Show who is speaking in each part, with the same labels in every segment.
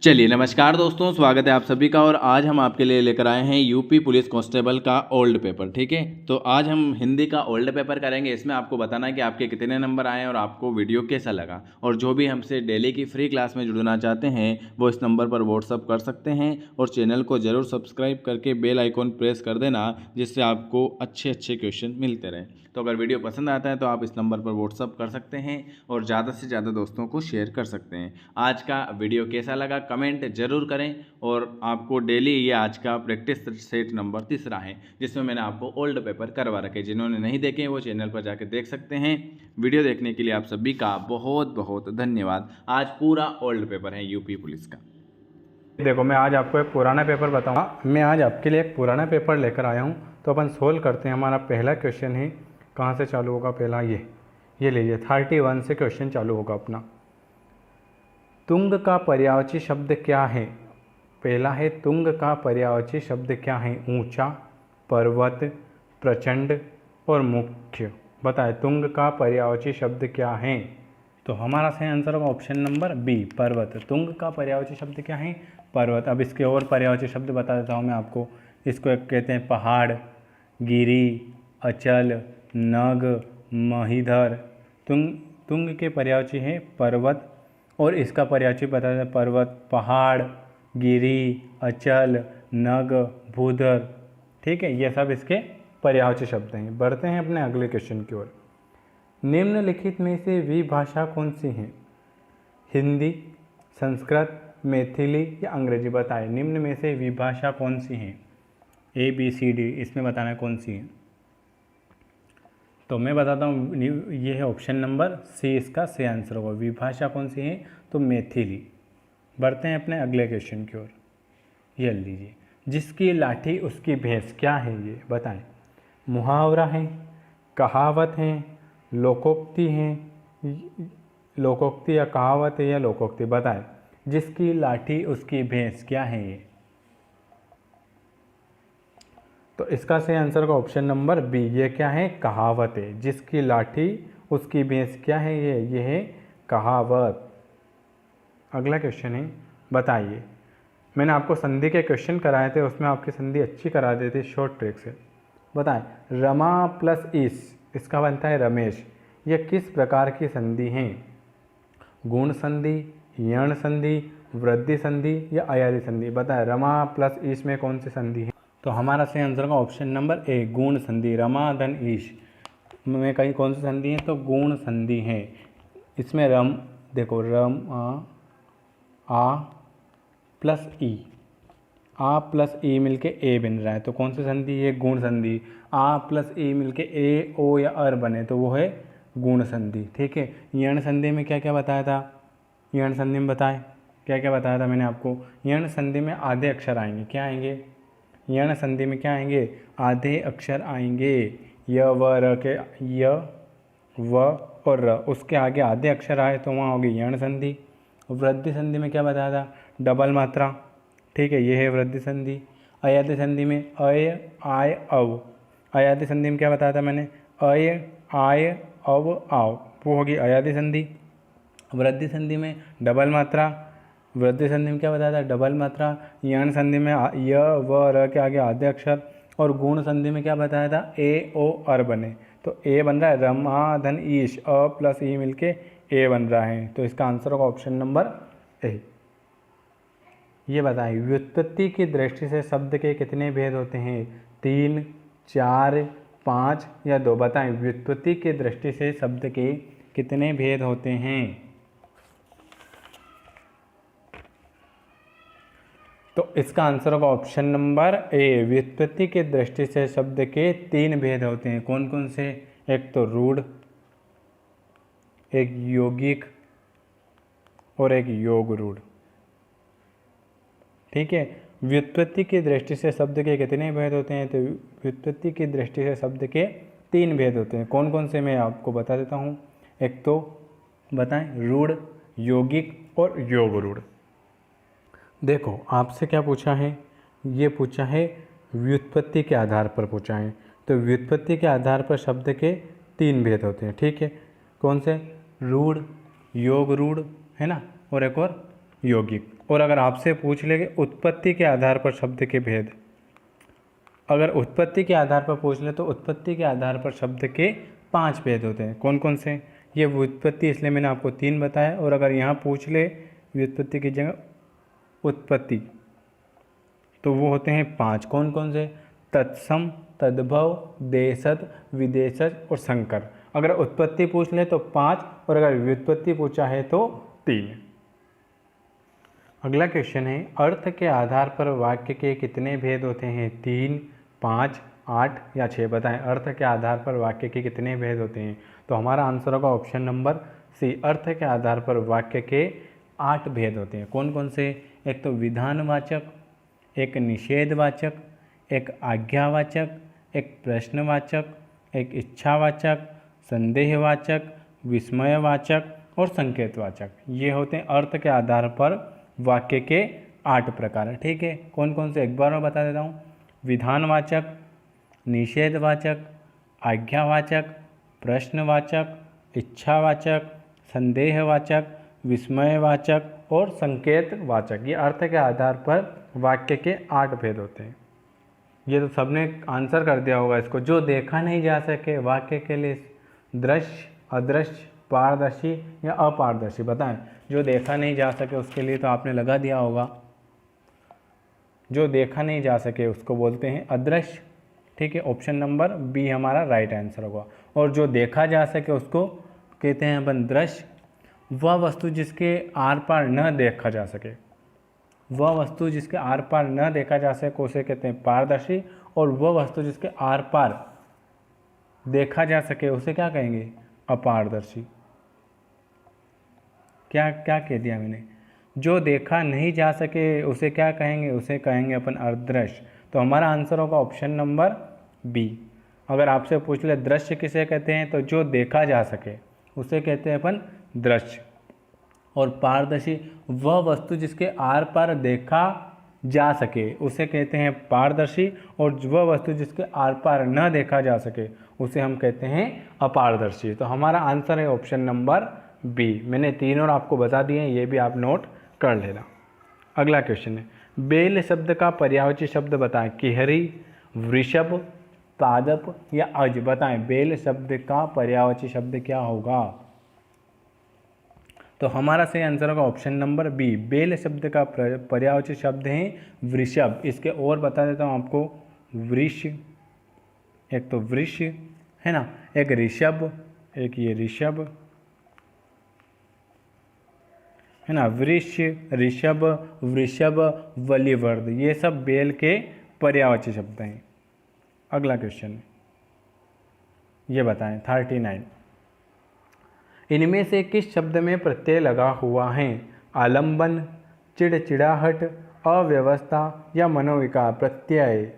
Speaker 1: चलिए नमस्कार दोस्तों, स्वागत है आप सभी का। और आज हम आपके लिए लेकर आए हैं यूपी पुलिस कांस्टेबल का ओल्ड पेपर। ठीक है, तो आज हम हिंदी का ओल्ड पेपर करेंगे। इसमें आपको बताना है कि आपके कितने नंबर आए और आपको वीडियो कैसा लगा। और जो भी हमसे डेली की फ्री क्लास में जुड़ना चाहते हैं वो इस नंबर पर व्हाट्सअप कर सकते हैं। और चैनल को ज़रूर सब्सक्राइब करके बेल आइकॉन प्रेस कर देना, जिससे आपको अच्छे अच्छे क्वेश्चन मिलते रहें। तो अगर वीडियो पसंद आता है तो आप इस नंबर पर व्हाट्सअप कर सकते हैं और ज़्यादा से ज़्यादा दोस्तों को शेयर कर सकते हैं। आज का वीडियो कैसा लगा कमेंट जरूर करें। और आपको डेली ये आज का प्रैक्टिस सेट नंबर 3 है, जिसमें मैंने आपको ओल्ड पेपर करवा रखे। जिन्होंने नहीं देखे वो चैनल पर जाकर देख सकते हैं। वीडियो देखने के लिए आप सभी का बहुत बहुत धन्यवाद। आज पूरा ओल्ड पेपर है यूपी पुलिस का।
Speaker 2: देखो, मैं आज आपको एक पुराना पेपर बताऊंगा। मैं आज आपके लिए एक पुराना पेपर लेकर आया हूं, तो अपन सोल्व करते हैं। हमारा पहला क्वेश्चन है, कहाँ से चालू होगा? पहला ये लीजिए, 31 से क्वेश्चन चालू होगा अपना। तुंग का पर्यायवाची शब्द क्या है? पहला है, तुंग का पर्यायवाची शब्द क्या है? ऊंचा, पर्वत, प्रचंड और मुख्य। बताएं, तुंग का पर्यायवाची शब्द क्या है? तो हमारा सही आंसर होगा ऑप्शन नंबर बी, पर्वत। तुंग का पर्यायवाची शब्द क्या है? पर्वत। अब इसके और पर्यायवाची शब्द बता देता हूँ मैं आपको। इसको एक कहते हैं पहाड़, गिरी, अचल, नग, महीधर। तुंग के पर्यायवाची है पर्वत, और इसका पर्यायवाची बता देते हैं पर्वत, पहाड़, गिरी, अचल, नग, भूधर। ठीक है, ये सब इसके पर्यायवाची शब्द हैं। बढ़ते हैं अपने अगले क्वेश्चन की ओर। निम्नलिखित में से विभाषा कौन सी है? हिंदी, संस्कृत, मैथिली या अंग्रेजी? बताएं, निम्न में से विभाषा कौन सी है? ए बी सी डी, इसमें बताना है कौन सी है। तो मैं बताता हूँ, ये है ऑप्शन नंबर सी, इसका सही आंसर होगा। विभाषा कौन सी है? तो मैथिली। बढ़ते हैं अपने अगले क्वेश्चन की ओर। ये लीजिए, जिसकी लाठी उसकी भैंस, क्या है ये? बताएं। मुहावरा है, कहावत है, लोकोक्ति है, लोकोक्ति या कहावत है या लोकोक्ति? बताएं, जिसकी लाठी उसकी भैंस, क्या है ये? तो इसका सही आंसर का ऑप्शन नंबर बी, ये क्या है? कहावत है। जिसकी लाठी उसकी भैंस, क्या है ये है कहावत। अगला क्वेश्चन है, बताइए। मैंने आपको संधि के क्वेश्चन कराए थे, उसमें आपकी संधि अच्छी करा देते शॉर्ट ट्रिक से। बताएं, रमा प्लस इस, इसका बनता है रमेश। यह किस प्रकार की संधि है? गुण संधि, यण संधि, वृद्धि संधि या अयादि संधि? बताएं, रमा प्लस ईश में कौन सी संधि है? तो हमारा सही आंसर का ऑप्शन नंबर ए, गुण संधि। रमा धन ईश में कहीं कौन सी संधि है? तो गुण संधि है। इसमें रम, देखो, रम आ प्लस ई, आ प्लस ई मिलके ए बन रहा है, तो कौन सी संधि है? गुण संधि। आ प्लस ई मिलके ए, ओ या अर बने तो वो है गुण संधि। ठीक है, यण संधि में क्या क्या बताया था? यण संधि में बताएं, क्या क्या बताया था मैंने आपको? यण संधि में आधे अक्षर आएंगे। क्या आएंगे? यण संधि में क्या आएंगे? आधे अक्षर आएंगे। य व र के, य व और र, उसके आगे आधे अक्षर आए तो वहाँ होगी यण संधि। वृद्धि संधि में क्या बताया था? डबल मात्रा। ठीक है, ये है वृद्धि संधि। अयादि संधि में अय, आय, अव। अयादि संधि में क्या बताया था मैंने? अय, आय, अव, आव, वो होगी अयादि संधि। वृद्धि संधि में डबल मात्रा। वृद्धि संधि में क्या बताया था? डबल मात्रा। यण संधि में य व र के आगे आधे अक्षर। और गुण संधि में क्या बताया था? ए, ओ, अर बने, तो ए बन रहा है रमा धन ईश, अ प्लस ई मिलके ए बन रहा है। तो इसका आंसर होगा ऑप्शन नंबर ए। ये बताएं, व्युत्पत्ति की दृष्टि से शब्द के कितने भेद होते हैं? 3, 4, 5 या 2? बताएं, व्युत्पत्ति की दृष्टि से शब्द के कितने भेद होते हैं? तो इसका आंसर होगा ऑप्शन नंबर ए, व्युत्पत्ति की दृष्टि से शब्द के 3 भेद होते हैं। कौन कौन से? एक तो रूढ़, एक यौगिक और एक योग रूढ़। ठीक है, व्युत्पत्ति की दृष्टि से शब्द के कितने भेद होते हैं? तो व्युत्पत्ति की दृष्टि से शब्द के 3 भेद होते हैं। कौन कौन से मैं आपको बता देता हूँ। एक तो बताएं, रूढ़, यौगिक और योग रूढ़। देखो, आपसे क्या पूछा है? ये पूछा है व्युत्पत्ति के आधार पर पूछा है। तो व्युत्पत्ति के आधार पर शब्द के 3 भेद होते हैं। ठीक है, कौन से? रूढ़, योग रूढ़, है ना, और एक और यौगिक। और अगर आपसे पूछ ले कि उत्पत्ति के आधार पर शब्द के भेद, अगर उत्पत्ति के आधार पर पूछ ले तो उत्पत्ति के आधार पर शब्द के 5 भेद होते हैं। कौन कौन से? ये व्युत्पत्ति, इसलिए मैंने आपको 3 बताया। और अगर यहाँ पूछ ले व्युत्पत्ति की जगह उत्पत्ति, तो वो होते हैं 5। कौन कौन से? तत्सम, तद्भव, देशज, विदेशज और संकर। अगर उत्पत्ति पूछ ले तो 5 और अगर व्युत्पत्ति पूछा है तो 3। अगला क्वेश्चन है, अर्थ के आधार पर वाक्य के कितने भेद होते हैं? 3, 5, 8 या 6? बताएं, अर्थ के आधार पर वाक्य के कितने भेद होते हैं? तो हमारा आंसर होगा ऑप्शन नंबर सी, अर्थ के आधार पर वाक्य के 8 भेद होते हैं। कौन कौन से? एक तो विधानवाचक, एक निषेधवाचक, एक आज्ञावाचक, एक प्रश्नवाचक, एक इच्छावाचक, संदेहवाचक, विस्मयवाचक और संकेतवाचक। ये होते हैं अर्थ के आधार पर वाक्य के 8 प्रकार। ठीक है, कौन कौन से एक बार मैं बता देता हूँ। विधानवाचक, निषेधवाचक, आज्ञावाचक, प्रश्नवाचक, इच्छावाचक, संदेहवाचक, विस्मयवाचक और संकेतवाचक। ये अर्थ के आधार पर वाक्य के 8 भेद होते हैं। ये तो सबने आंसर कर दिया होगा इसको। जो देखा नहीं जा सके वाक्य के लिए दृश्य, अदृश्य, पारदर्शी या अपारदर्शी? बताएं, जो देखा नहीं जा सके उसके लिए तो आपने लगा दिया होगा। जो देखा नहीं जा सके उसको बोलते हैं अदृश्य। ठीक है, ऑप्शन नंबर बी हमारा राइट आंसर होगा। और जो देखा जा सके उसको कहते हैं अपन दृश्य। वह वस्तु जिसके आर पार न देखा जा सके, वह वस्तु जिसके आर पार न देखा जा सके उसे कहते हैं पारदर्शी। और वह वस्तु जिसके आर पार देखा जा सके उसे क्या कहेंगे? अपारदर्शी। क्या क्या कह दिया मैंने? जो देखा नहीं जा सके उसे क्या कहेंगे? उसे कहेंगे अपन अदृश्य। तो हमारा आंसर होगा ऑप्शन नंबर बी। अगर आपसे पूछ ले दृश्य किसे कहते हैं, तो जो देखा जा सके उसे कहते हैं अपन दृश्य। और पारदर्शी, वह वस्तु जिसके आर पार देखा जा सके उसे कहते हैं पारदर्शी। और वह वस्तु जिसके आर पार न देखा जा सके उसे हम कहते हैं अपारदर्शी। तो हमारा आंसर है ऑप्शन नंबर बी। मैंने 3 और आपको बता दिए हैं, ये भी आप नोट कर लेना। अगला क्वेश्चन है, बेल शब्द का पर्यायवाची शब्द बताएं। किहरी, वृषभ, पादप या अज? बताएं, बेल शब्द का पर्यायवाची शब्द क्या होगा? तो हमारा सही आंसर होगा ऑप्शन नंबर बी। बेल शब्द का पर्यायवाची शब्द है वृषभ। इसके और बता देता हूँ आपको। वृष, एक तो वृष है ना, एक ऋषभ, एक ये ऋषभ है ना, वृष, ऋषभ, वृषभ, वलिवर्द, ये सब बेल के पर्यायवाची शब्द हैं। अगला क्वेश्चन ये बताएं 39, इनमें से किस शब्द में प्रत्यय लगा हुआ है? आलंबन, चिड़चिड़ाहट, अव्यवस्था या मनोविकार? प्रत्यय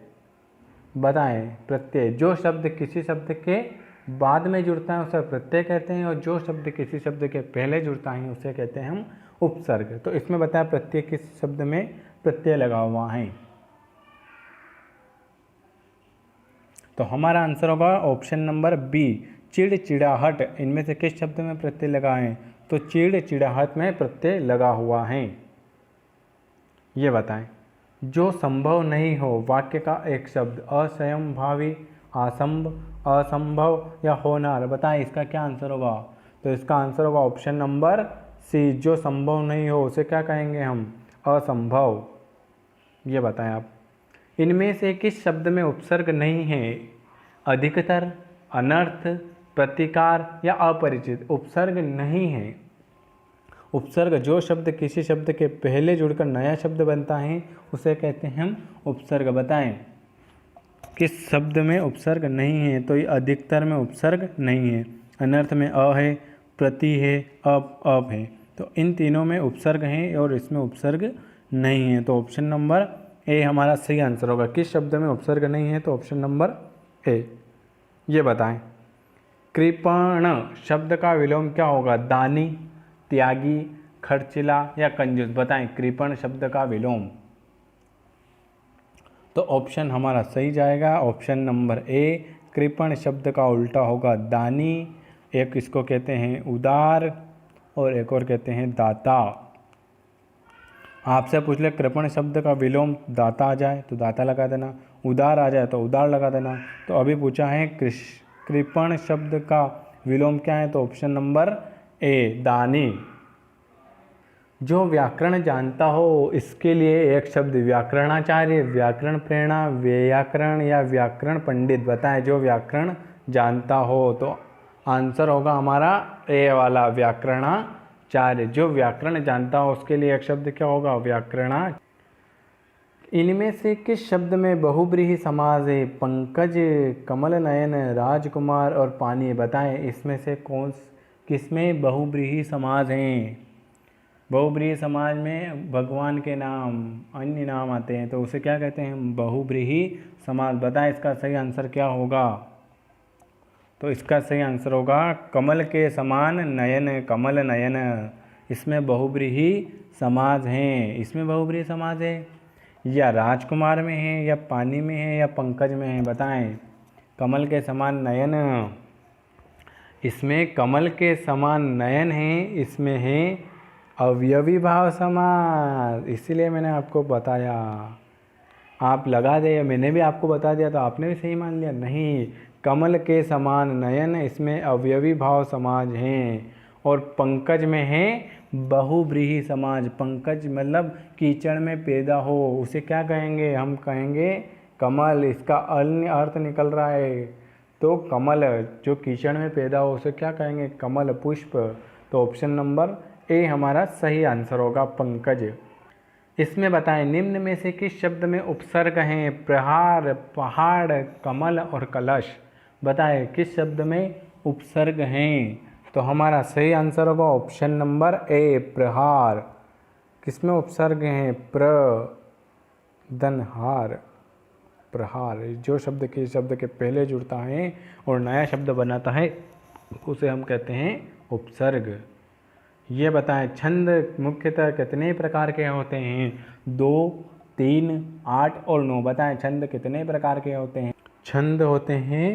Speaker 2: बताएं। प्रत्यय, जो शब्द किसी शब्द के बाद में जुड़ता है उसे प्रत्यय कहते हैं, और जो शब्द किसी शब्द के पहले जुड़ता है उसे कहते हैं हम उपसर्ग। तो इसमें बताएं प्रत्यय किस शब्द में प्रत्यय लगा हुआ है? तो हमारा आंसर होगा ऑप्शन नंबर बी, चिड़चिड़ाहट। इनमें से किस शब्द में प्रत्यय लगा है? तो चिड़चिड़ाहट में प्रत्यय लगा हुआ है। ये बताएं, जो संभव नहीं हो वाक्य का एक शब्द, असंभावी, असंभव या होनार? बताएं इसका क्या आंसर होगा? तो इसका आंसर होगा ऑप्शन नंबर सी, जो संभव नहीं हो उसे क्या कहेंगे हम? असंभव। ये बताएं आप, इनमें से किस शब्द में उपसर्ग नहीं है? अधिकतर, अनर्थ, प्रतिकार या अपरिचित? उपसर्ग नहीं है। उपसर्ग, जो शब्द किसी शब्द के पहले जुड़कर नया शब्द बनता है उसे कहते हैं हम उपसर्ग। बताएं किस शब्द में उपसर्ग नहीं है? तो ये अधिकतर में उपसर्ग नहीं है, अनर्थ में अ है, प्रति है, अप है। तो इन तीनों में उपसर्ग है और इसमें उपसर्ग नहीं है। तो ऑप्शन नंबर ए हमारा सही आंसर होगा। किस शब्द में उपसर्ग नहीं है? तो ऑप्शन नंबर ए। ये बताएं, कृपण शब्द का विलोम क्या होगा? दानी, त्यागी, खर्चिला या कंजूस? बताएं कृपण शब्द का विलोम। तो ऑप्शन हमारा सही जाएगा ऑप्शन नंबर ए। कृपण शब्द का उल्टा होगा दानी। एक इसको कहते हैं उदार और एक और कहते हैं दाता। आपसे पूछ ले कृपण शब्द का विलोम दाता आ जाए तो दाता लगा देना, उदार आ जाए तो उदार लगा देना। तो अभी पूछा है कृपण शब्द का विलोम क्या है, तो ऑप्शन नंबर ए दानी। जो व्याकरण जानता हो इसके लिए एक शब्द व्याकरणाचार्य, व्याकरण प्रेरणा, व्याकरण या व्याकरण पंडित। बताएं जो व्याकरण जानता हो, तो आंसर होगा हमारा ए वाला व्याकरणाचार्य। जो व्याकरण जानता हो उसके लिए एक शब्द क्या होगा, व्याकरणाचार्य। इनमें से किस शब्द में बहुब्रीहि समास है, पंकज, कमल नयन, राजकुमार और पानी। बताएं इसमें से किसमें बहुब्रीहि समास हैं। बहुब्रीहि समाज में भगवान के नाम अन्य नाम आते हैं तो उसे क्या कहते हैं, बहुब्रीहि समाज। बताएं इसका सही आंसर क्या होगा, तो इसका सही आंसर होगा कमल के समान नयन, कमल नयन। इसमें बहुब्रीहि समाज हैं, इसमें बहुब्रीहि समाज है, या राजकुमार में है, या पानी में है, या पंकज में है। बताएं कमल के समान नयन, इसमें कमल के समान नयन है, इसमें है अवयवी भाव समास। इसीलिए मैंने आपको बताया, आप लगा दे, मैंने भी आपको बता दिया तो आपने भी सही मान लिया। नहीं, कमल के समान नयन, इसमें अवयवी भाव समाज हैं। और पंकज में है बहुब्रीहि समाज। पंकज मतलब कीचड़ में पैदा हो उसे क्या कहेंगे, हम कहेंगे कमल। इसका अन्य अर्थ निकल रहा है, तो कमल जो कीचड़ में पैदा हो उसे क्या कहेंगे, कमल, पुष्प। तो ऑप्शन नंबर ए हमारा सही आंसर होगा, पंकज। इसमें बताएं निम्न में से किस शब्द में उपसर्ग हैं, प्रहार, पहाड़, कमल और कलश। बताएं किस शब्द में उपसर्ग हैं, तो हमारा सही आंसर होगा ऑप्शन नंबर ए, प्रहार। किसमें उपसर्ग हैं, दनहार, प्रहार। जो शब्द के पहले जुड़ता है और नया शब्द बनाता है उसे हम कहते हैं उपसर्ग। ये बताएं छंद मुख्यतः कितने प्रकार के होते हैं, 2, 3, 8 और 9। बताएं छंद कितने प्रकार के होते हैं। छंद होते हैं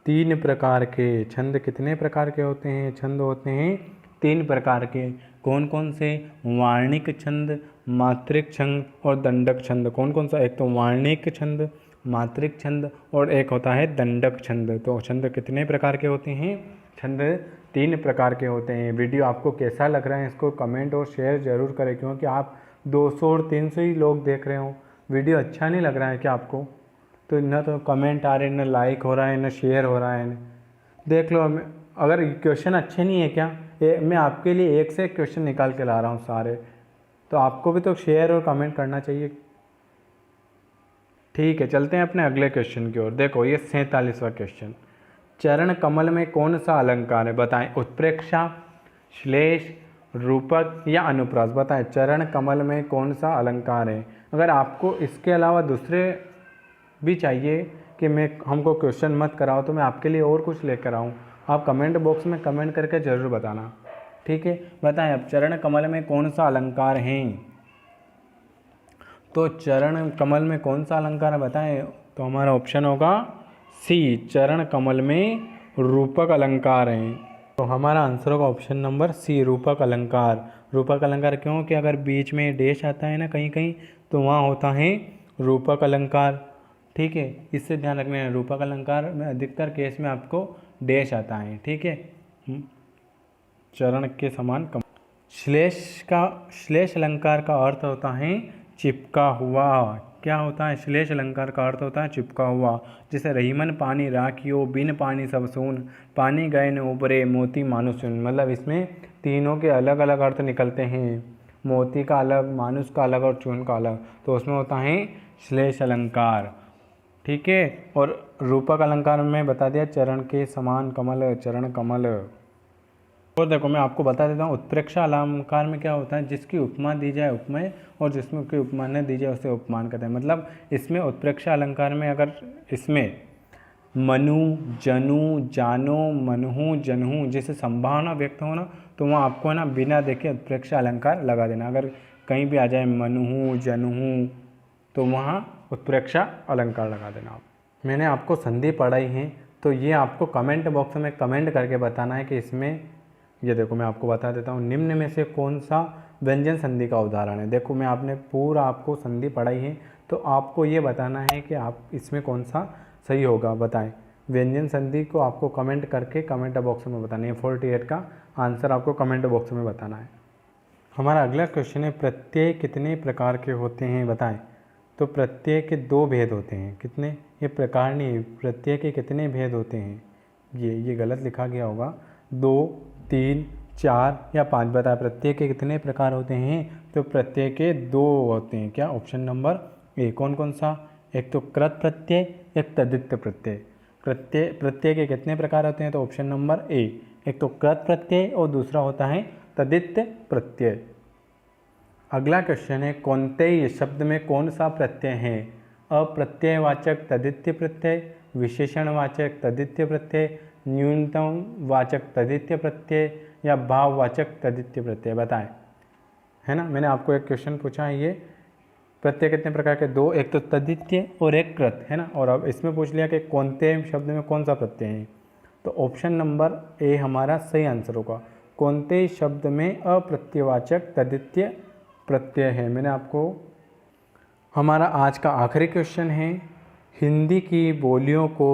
Speaker 2: 3 प्रकार के। छंद कितने प्रकार के होते हैं, छंद होते हैं 3 प्रकार के। कौन कौन से, वार्णिक छंद, मात्रिक छंद और दंडक छंद। कौन कौन सा, एक तो वार्णिक छंद, मात्रिक छंद और एक होता है दंडक छंद। तो छंद कितने प्रकार के होते हैं, छंद 3 प्रकार के होते हैं। वीडियो आपको कैसा लग रहा है इसको कमेंट और शेयर ज़रूर करें, क्योंकि आप 200 और 300 ही लोग देख रहे हो। वीडियो अच्छा नहीं लग रहा है क्या आपको, तो न तो कमेंट आ रहे, न लाइक हो रहा है, न शेयर हो रहा है। देख लो, अगर क्वेश्चन अच्छे नहीं है क्या, मैं आपके लिए एक से एक क्वेश्चन निकाल के ला रहा हूँ सारे, तो आपको भी तो शेयर और कमेंट करना चाहिए। ठीक है, चलते हैं अपने अगले क्वेश्चन की ओर। देखो ये 47वां क्वेश्चन, चरण कमल में कौन सा अलंकार है। बताएं उत्प्रेक्षा, श्लेष, रूपक या अनुप्रास। बताएं चरण कमल में कौन सा अलंकार है। अगर आपको इसके अलावा दूसरे भी चाहिए कि हमको क्वेश्चन मत कराओ तो मैं आपके लिए और कुछ लेकर आऊँ, आप कमेंट बॉक्स में कमेंट करके ज़रूर बताना। ठीक है, बताएं अब चरण कमल में कौन सा अलंकार है। तो चरण कमल में कौन सा अलंकार है बताएं, तो हमारा ऑप्शन होगा सी, चरण कमल में रूपक अलंकार हैं। तो हमारा आंसर होगा ऑप्शन नंबर सी, रूपक अलंकार। रूपक अलंकार क्यों, कि अगर बीच में डैश आता है ना कहीं कहीं तो वहाँ होता है रूपक अलंकार। ठीक है, इससे ध्यान रखना है, रूपक अलंकार में अधिकतर केस में आपको डैश आता है। ठीक है, चरण के समान कम। श्लेष अलंकार का अर्थ होता है चिपका हुआ। क्या होता है, श्लेष अलंकार का अर्थ होता है चिपका हुआ। जैसे रहीमन पानी राखियो, बिन पानी सब सून, पानी गए न उबरे, मोती मानुष सुन। मतलब इसमें तीनों के अलग अलग अर्थ निकलते हैं, मोती का अलग, मानुष का अलग और चून का अलग। तो उसमें होता है श्लेष अलंकार। ठीक है, और रूपक अलंकार में बता दिया चरण के समान कमल, चरण कमल। और देखो मैं आपको बता देता हूँ, उत्प्रेक्षा अलंकार में क्या होता है, जिसकी उपमा दी जाए उपमेय और जिसमें की उपमा न दी जाए उसे उपमान कहते हैं। मतलब इसमें उत्प्रेक्षा अलंकार में अगर इसमें मनु, जनु, जानो, मनहु, जनहु जैसे संभावना व्यक्त हो ना, तो वहाँ आपको ना बिना देखे उत्प्रेक्षा अलंकार लगा देना। अगर कहीं भी आ जाए मनुहु, जनहु, तो वहाँ उत्प्रेक्षा अलंकार लगा देना आप। मैंने आपको संधि पढ़ाई है, तो ये आपको कमेंट बॉक्स में कमेंट करके बताना है कि इसमें, ये देखो मैं आपको बता देता हूँ, निम्न में से कौन सा व्यंजन संधि का उदाहरण है। देखो मैं आपने पूरा आपको संधि पढ़ाई है, तो आपको ये बताना है कि आप इसमें कौन सा सही होगा, बताएं। व्यंजन संधि को आपको कमेंट करके कमेंट बॉक्स में बताना है। 48 का आंसर आपको कमेंट बॉक्स में बताना है। हमारा अगला क्वेश्चन है, प्रत्यय कितने प्रकार के होते हैं, बताएं। तो प्रत्यय के 2 भेद होते हैं। कितने? ये प्रकार नहीं, प्रत्यय के कितने भेद होते हैं, ये गलत लिखा गया होगा। 2, 3, 4 या 5 बताएं। प्रत्यय के कितने प्रकार होते हैं? तो प्रत्यय के 2 होते हैं। क्या? Option number A. कौन कौन सा? एक तो कृत प्रत्यय, एक तद्धित प्रत्यय। प्रत्यय के कितने प्रकार होते हैं? तो ऑप्शन नंबर ए, एक तो कृत प्रत्यय और दूसरा होता है तद्धित प्रत्यय। अगला क्वेश्चन है, कोणत्याही शब्द में कौन सा प्रत्यय है? अप्रत्ययवाचक तद्धित प्रत्यय, विशेषणवाचक तद्धित प्रत्यय, न्यूनतम वाचक तद्धित प्रत्यय या भाववाचक तद्धित प्रत्यय, बताएं। है ना, मैंने आपको एक क्वेश्चन पूछा है, ये प्रत्यय कितने प्रकार के? 2, एक तो तद्धित और एक कृत, है ना। और अब इसमें पूछ लिया कि कौनते शब्द में कौन सा प्रत्यय है, तो ऑप्शन नंबर ए हमारा सही आंसर होगा। कौनते शब्द में अप्रत्ययवाचक तद्धित प्रत्यय है। मैंने आपको, हमारा आज का आखिरी क्वेश्चन है, हिंदी की बोलियों को